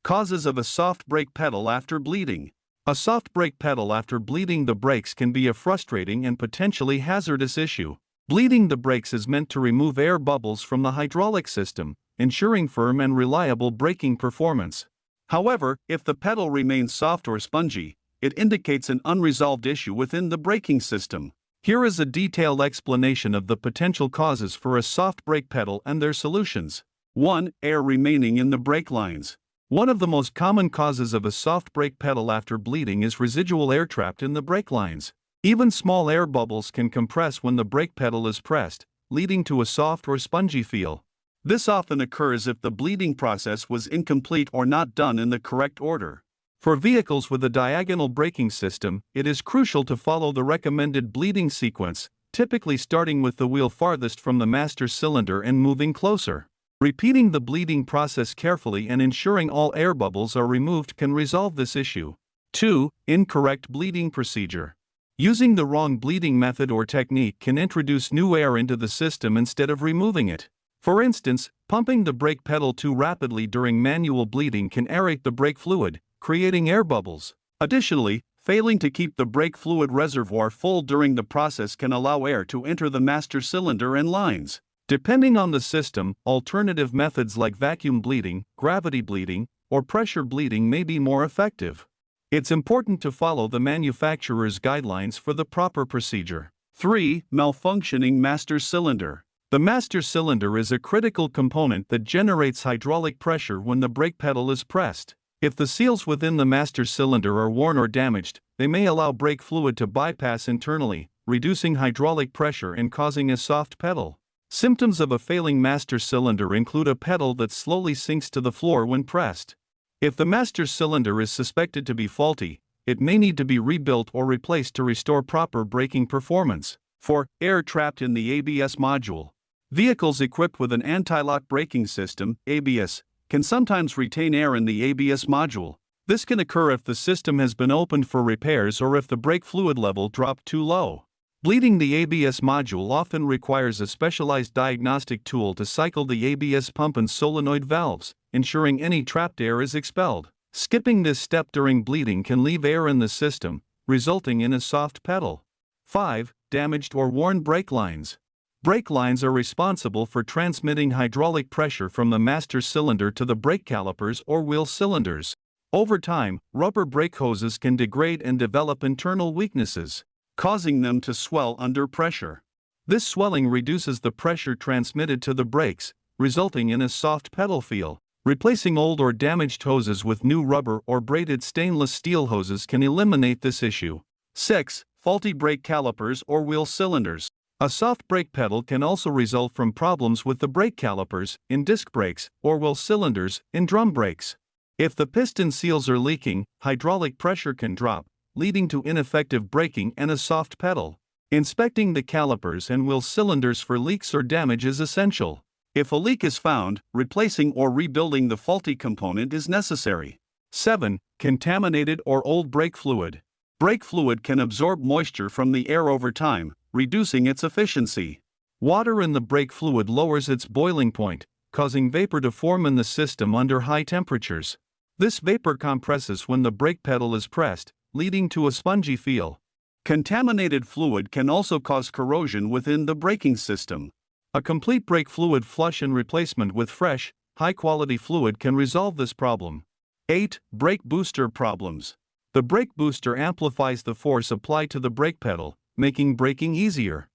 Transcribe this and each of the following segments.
Causes of a soft brake pedal after bleeding. A soft brake pedal after bleeding the brakes can be a frustrating and potentially hazardous issue. Bleeding the brakes is meant to remove air bubbles from the hydraulic system, ensuring firm and reliable braking performance. However, if the pedal remains soft or spongy, it indicates an unresolved issue within the braking system. Here is a detailed explanation of the potential causes for a soft brake pedal and their solutions. 1. Air remaining in the brake lines. One of the most common causes of a soft brake pedal after bleeding is residual air trapped in the brake lines. Even small air bubbles can compress when the brake pedal is pressed, leading to a soft or spongy feel. This often occurs if the bleeding process was incomplete or not done in the correct order. For vehicles with a diagonal braking system, it is crucial to follow the recommended bleeding sequence, typically starting with the wheel farthest from the master cylinder and moving closer. Repeating the bleeding process carefully and ensuring all air bubbles are removed can resolve this issue. 2. Incorrect bleeding procedure. Using the wrong bleeding method or technique can introduce new air into the system instead of removing it. For instance, pumping the brake pedal too rapidly during manual bleeding can aerate the brake fluid, creating air bubbles. Additionally, failing to keep the brake fluid reservoir full during the process can allow air to enter the master cylinder and lines. Depending on the system, alternative methods like vacuum bleeding, gravity bleeding, or pressure bleeding may be more effective. It's important to follow the manufacturer's guidelines for the proper procedure. 3. Malfunctioning master cylinder. The master cylinder is a critical component that generates hydraulic pressure when the brake pedal is pressed. If the seals within the master cylinder are worn or damaged, they may allow brake fluid to bypass internally, reducing hydraulic pressure and causing a soft pedal. Symptoms of a failing master cylinder include a pedal that slowly sinks to the floor when pressed. If the master cylinder is suspected to be faulty, it may need to be rebuilt or replaced to restore proper braking performance. 4. Air trapped in the ABS module. Vehicles equipped with an anti-lock braking system, ABS, can sometimes retain air in the ABS module. This can occur if the system has been opened for repairs or if the brake fluid level dropped too low. Bleeding the ABS module often requires a specialized diagnostic tool to cycle the ABS pump and solenoid valves, ensuring any trapped air is expelled. Skipping this step during bleeding can leave air in the system, resulting in a soft pedal. 5. Damaged or worn brake lines. Brake lines are responsible for transmitting hydraulic pressure from the master cylinder to the brake calipers or wheel cylinders. Over time, rubber brake hoses can degrade and develop internal weaknesses, causing them to swell under pressure. This swelling reduces the pressure transmitted to the brakes, resulting in a soft pedal feel. Replacing old or damaged hoses with new rubber or braided stainless steel hoses can eliminate this issue. 6. Faulty brake calipers or wheel cylinders. A soft brake pedal can also result from problems with the brake calipers, in disc brakes, or wheel cylinders, in drum brakes. If the piston seals are leaking, hydraulic pressure can drop, leading to ineffective braking and a soft pedal. Inspecting the calipers and wheel cylinders for leaks or damage is essential. If a leak is found, replacing or rebuilding the faulty component is necessary. 7. Contaminated or old brake fluid. Brake fluid can absorb moisture from the air over time, reducing its efficiency. Water in the brake fluid lowers its boiling point, causing vapor to form in the system under high temperatures. This vapor compresses when the brake pedal is pressed, leading to a spongy feel. Contaminated fluid can also cause corrosion within the braking system. A complete brake fluid flush and replacement with fresh, high-quality fluid can resolve this problem. 8. Brake booster problems. The brake booster amplifies the force applied to the brake pedal, making braking easier.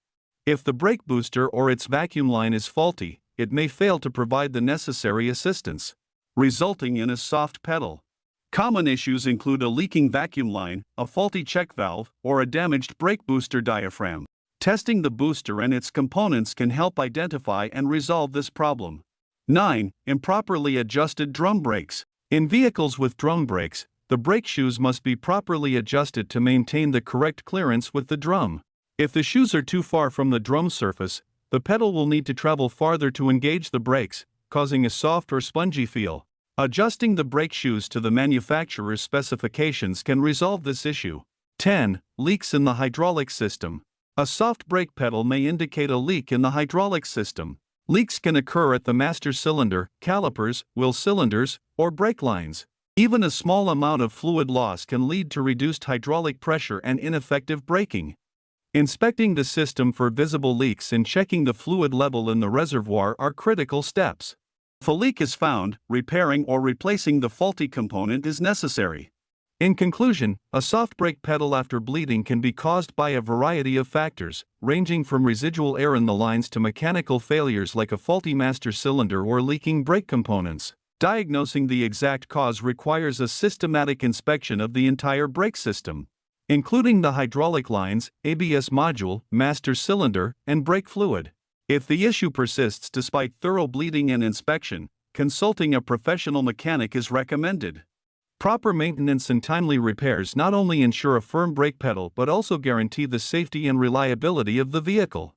If the brake booster or its vacuum line is faulty, it may fail to provide the necessary assistance, resulting in a soft pedal. Common issues include a leaking vacuum line, a faulty check valve, or a damaged brake booster diaphragm. Testing the booster and its components can help identify and resolve this problem. 9. Improperly adjusted drum brakes. In vehicles with drum brakes, the brake shoes must be properly adjusted to maintain the correct clearance with the drum. If the shoes are too far from the drum surface, the pedal will need to travel farther to engage the brakes, causing a soft or spongy feel. Adjusting the brake shoes to the manufacturer's specifications can resolve this issue. 10. Leaks in the hydraulic system. A soft brake pedal may indicate a leak in the hydraulic system. Leaks can occur at the master cylinder, calipers, wheel cylinders, or brake lines. Even a small amount of fluid loss can lead to reduced hydraulic pressure and ineffective braking. Inspecting the system for visible leaks and checking the fluid level in the reservoir are critical steps. If a leak is found, repairing or replacing the faulty component is necessary. In conclusion, a soft brake pedal after bleeding can be caused by a variety of factors, ranging from residual air in the lines to mechanical failures like a faulty master cylinder or leaking brake components. Diagnosing the exact cause requires a systematic inspection of the entire brake system, including the hydraulic lines, ABS module, master cylinder, and brake fluid. If the issue persists despite thorough bleeding and inspection, consulting a professional mechanic is recommended. Proper maintenance and timely repairs not only ensure a firm brake pedal but also guarantee the safety and reliability of the vehicle.